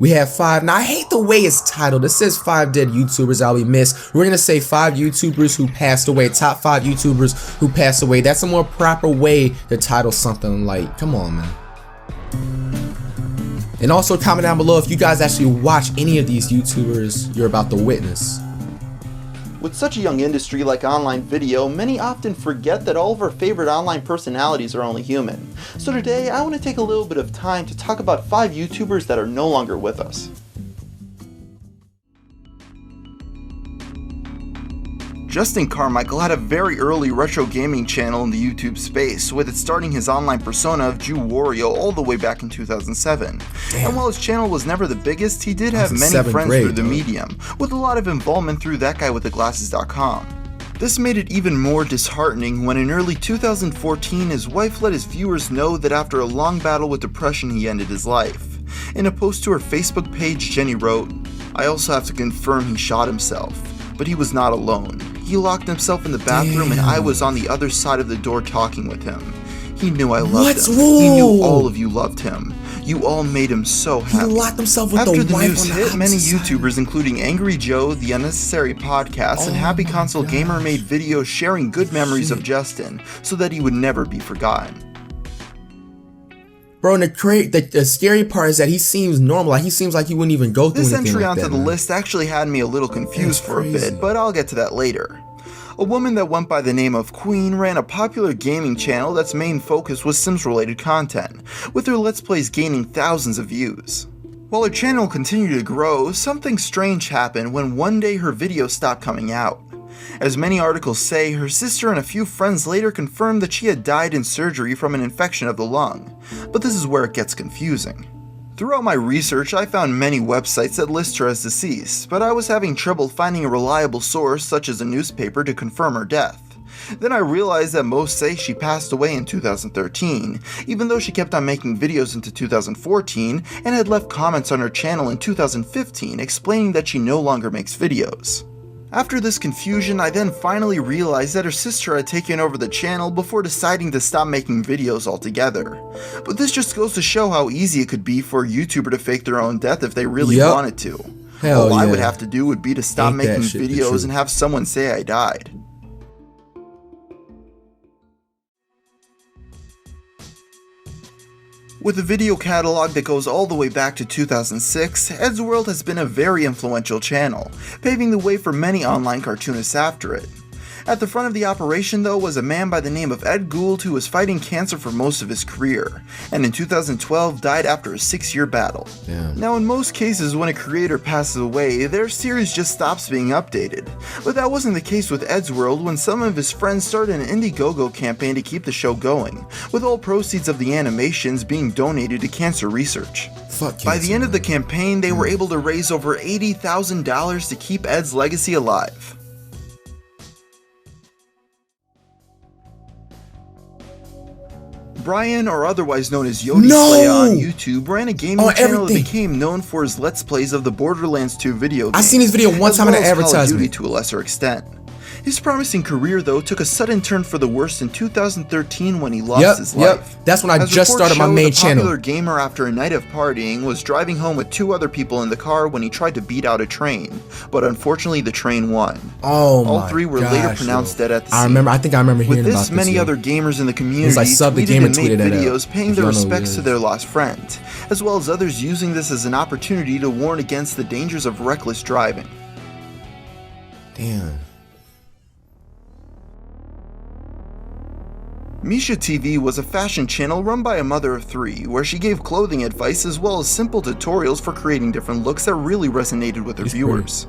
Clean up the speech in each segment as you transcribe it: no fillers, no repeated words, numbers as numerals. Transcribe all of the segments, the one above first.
We have 5. Now I hate the way it's titled. It says 5 dead YouTubers I'll be missed. We're gonna say 5 YouTubers who passed away. Top 5 YouTubers who passed away. That's a more proper way to title something. Like, come on, man. And also comment down below if you guys actually watch any of these YouTubers you're about to witness. With such a young industry like online video, many often forget that all of our favorite online personalities are only human. So today, I want to take a little bit of time to talk about 5 YouTubers that are no longer with us. Justin Carmichael had a very early retro gaming channel in the YouTube space, with it starting his online persona of Jew Wario all the way back in 2007. Damn. And while his channel was never the biggest, he did have many friends through the medium, with a lot of involvement through thatguywiththeglasses.com. This made it even more disheartening when in early 2014 his wife let his viewers know that after a long battle with depression he ended his life. In a post to her Facebook page, Jenny wrote, "I also have to confirm he shot himself, but he was not alone. He locked himself in the bathroom and I was on the other side of the door talking with him. He knew I loved him. He knew all of you loved him. You all made him so happy." He locked himself with After the the wife news on the hit, many opposite YouTubers side. including Angry Joe, The Unnecessary Podcast, and Happy Console Gamer made videos sharing good memories of Justin so that he would never be forgotten. Bro, and the scary part is that he seems normal. Like, he seems like he wouldn't even go through This anything entry like onto that, the man. list actually had me a little confused for a bit, but I'll get to that later. A woman that went by the name of Queen ran a popular gaming channel that's main focus was Sims-related content, with her Let's Plays gaining thousands of views. While her channel continued to grow, something strange happened when one day her videos stopped coming out. As many articles say, her sister and a few friends later confirmed that she had died in surgery from an infection of the lung, but this is where it gets confusing. Throughout my research, I found many websites that list her as deceased, but I was having trouble finding a reliable source such as a newspaper to confirm her death. Then I realized that most say she passed away in 2013, even though she kept on making videos into 2014 and had left comments on her channel in 2015 explaining that she no longer makes videos. After this confusion, I then finally realized that her sister had taken over the channel before deciding to stop making videos altogether. But this just goes to show how easy it could be for a YouTuber to fake their own death if they really wanted to. All I would have to do would be to stop making videos and have someone say I died. With a video catalog that goes all the way back to 2006, Eddsworld has been a very influential channel, paving the way for many online cartoonists after it. At the front of the operation though was a man by the name of Ed Gould who was fighting cancer for most of his career, and in 2012 died after a 6-year battle. Now in most cases when a creator passes away, their series just stops being updated, but that wasn't the case with Eddsworld when some of his friends started an Indiegogo campaign to keep the show going, with all proceeds of the animations being donated to cancer research. By the end of the campaign, they were able to raise over $80,000 to keep Ed's legacy alive. Brian, or otherwise known as Yodi Slaya on YouTube, ran a gaming channel that became known for his Let's Plays of the Borderlands 2 video game. I seen his video one time in an advertisement. Call of Duty to a lesser extent. His promising career, though, took a sudden turn for the worst in 2013 when he lost his life. That's when I just started my main channel. The popular gamer, after a night of partying, was driving home with 2 other people in the car when he tried to beat out a train, but unfortunately the train won. All 3 were later pronounced dead at the scene. I think I remember hearing about this. With this, many other gamers in the community tweeted and made videos paying their respects to their lost friend, as well as others using this as an opportunity to warn against the dangers of reckless driving. Damn. Missha TV was a fashion channel run by a mother of 3, where she gave clothing advice as well as simple tutorials for creating different looks that really resonated with her viewers.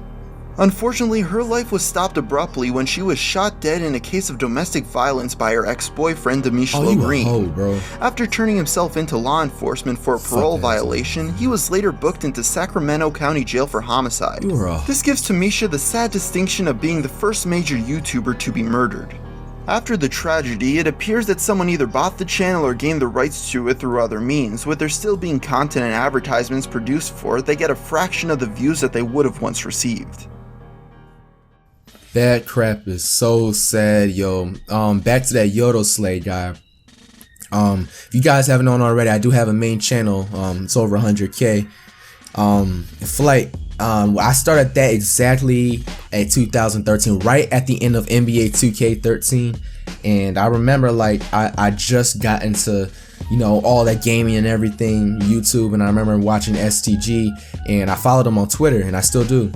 Unfortunately, her life was stopped abruptly when she was shot dead in a case of domestic violence by her ex-boyfriend Demishlo Green. After turning himself into law enforcement for a parole violation, he was later booked into Sacramento County Jail for homicide. This gives to Missha the sad distinction of being the first major YouTuber to be murdered. After the tragedy, it appears that someone either bought the channel or gained the rights to it through other means, with there still being content and advertisements produced for it. They get a fraction of the views that they would have once received. That crap is so sad, yo. Back to that Yodi Slaya guy. If you guys haven't known already, I do have a main channel. It's over 100K. I started that exactly at 2013, right at the end of NBA 2K13, and I remember like I just got into, you know, all that gaming and everything, YouTube, and I remember watching STG, and I followed him on Twitter, and I still do.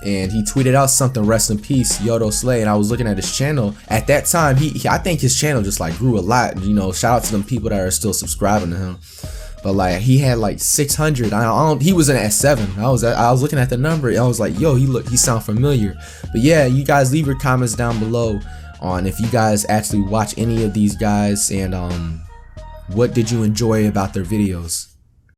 And he tweeted out something, rest in peace, Yodo Slay, and I was looking at his channel. At that time, I think his channel just like grew a lot, you know, shout out to them people that are still subscribing to him. But like he had like 600. He was in at 7. I was looking at the number, and I was like, yo, he sound familiar. But yeah, you guys leave your comments down below on if you guys actually watch any of these guys, and what did you enjoy about their videos.